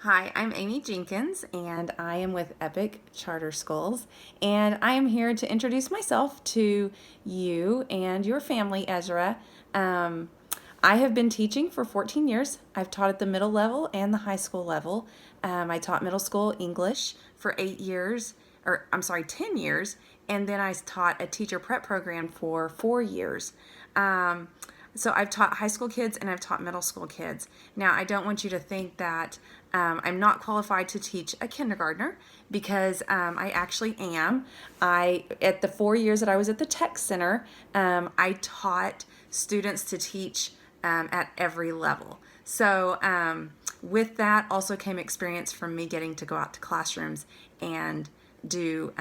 Hi, I'm Amy Jenkins, and I am with Epic Charter Schools, and I am here to introduce myself to you and your family, Ezra. Um, I have been teaching for 14 years. I've taught at the middle level and the high school level. I taught middle school English for 8 years, or I'm sorry, 10 years, and then I taught a teacher prep program for 4 years. So I've taught high school kids and I've taught middle school kids. Now, I don't want you to think that I'm not qualified to teach a kindergartner, because I actually am. At the 4 years that I was at the Tech Center, I taught students to teach at every level. So with that also came experience from me getting to go out to classrooms and do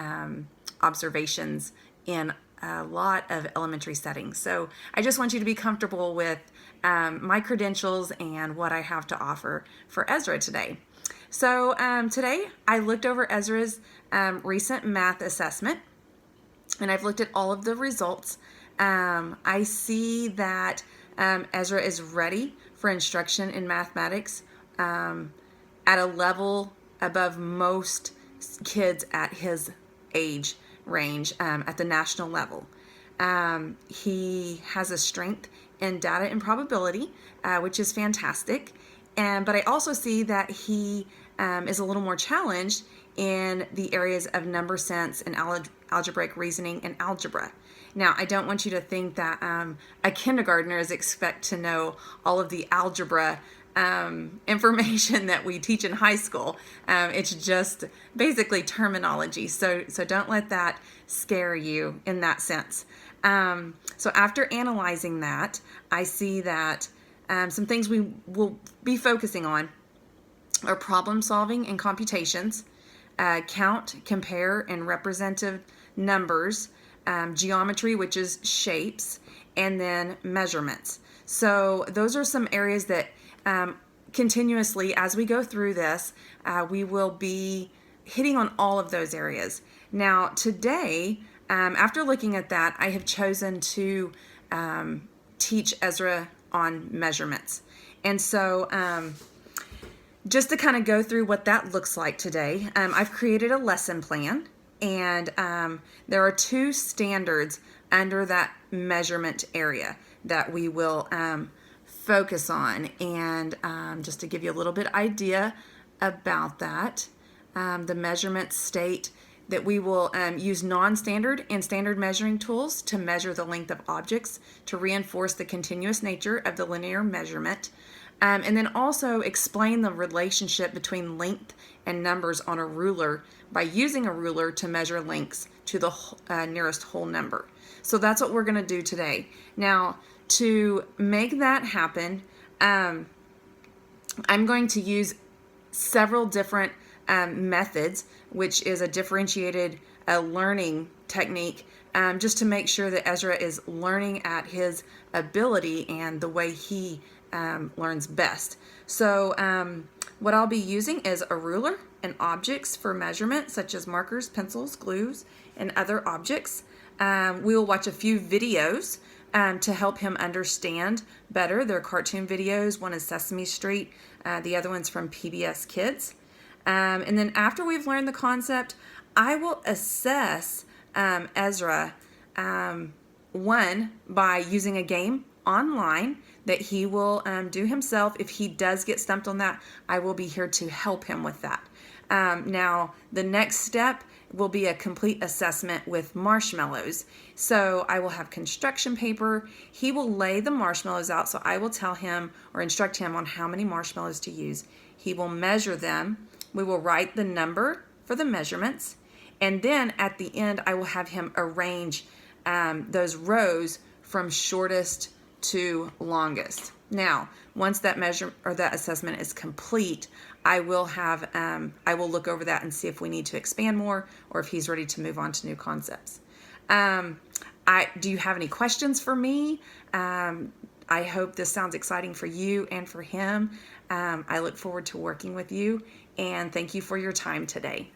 observations in a lot of elementary settings. So I just want you to be comfortable with my credentials and what I have to offer for Ezra today. So today I looked over Ezra's recent math assessment, and I've looked at all of the results. I see that Ezra is ready for instruction in mathematics at a level above most kids at his age range at the national level. He has a strength in data and probability, which is fantastic. But I also see that he is a little more challenged in the areas of number sense and algebraic reasoning and algebra. Now, I don't want you to think that a kindergartner is expect to know all of the algebra information that we teach in high school. It's just basically terminology. So don't let that scare you in that sense. So after analyzing that, I see that some things we will be focusing on are problem solving and computations, count, compare, and representative numbers, geometry, which is shapes, and then measurements. So those are some areas that continuously, as we go through this, we will be hitting on all of those areas. Now, today, after looking at that, I have chosen to teach Ezra on measurements. And so just to kind of go through what that looks like today, I've created a lesson plan, and there are two standards under that measurement area that we will focus on. And just to give you a little bit idea about that, the measurements state that we will use non-standard and standard measuring tools to measure the length of objects to reinforce the continuous nature of the linear measurement. And then also explain the relationship between length and numbers on a ruler by using a ruler to measure lengths to the nearest whole number. So that's what we're going to do today. Now, to make that happen, I'm going to use several different methods, which is a differentiated learning technique, just to make sure that Ezra is learning at his ability and the way he learns best. So what I'll be using is a ruler and objects for measurement, such as markers, pencils, glues, and other objects. We will watch a few videos to help him understand better. They're cartoon videos. One is Sesame Street, the other one's from PBS Kids. And then after we've learned the concept, I will assess Ezra, one, by using a game online that he will do himself. If he does get stumped on that, I will be here to help him with that. Now, the next step will be a complete assessment with marshmallows. So I will have construction paper. He will lay the marshmallows out, so I will tell him or instruct him on how many marshmallows to use. He will measure them. We will write the number for the measurements, and then at the end I will have him arrange those rows from shortest to longest. Now, once that measure or that assessment is complete, I will look over that and see if we need to expand more or if he's ready to move on to new concepts. Do you have any questions for me? I hope this sounds exciting for you and for him. I look forward to working with you, and thank you for your time today.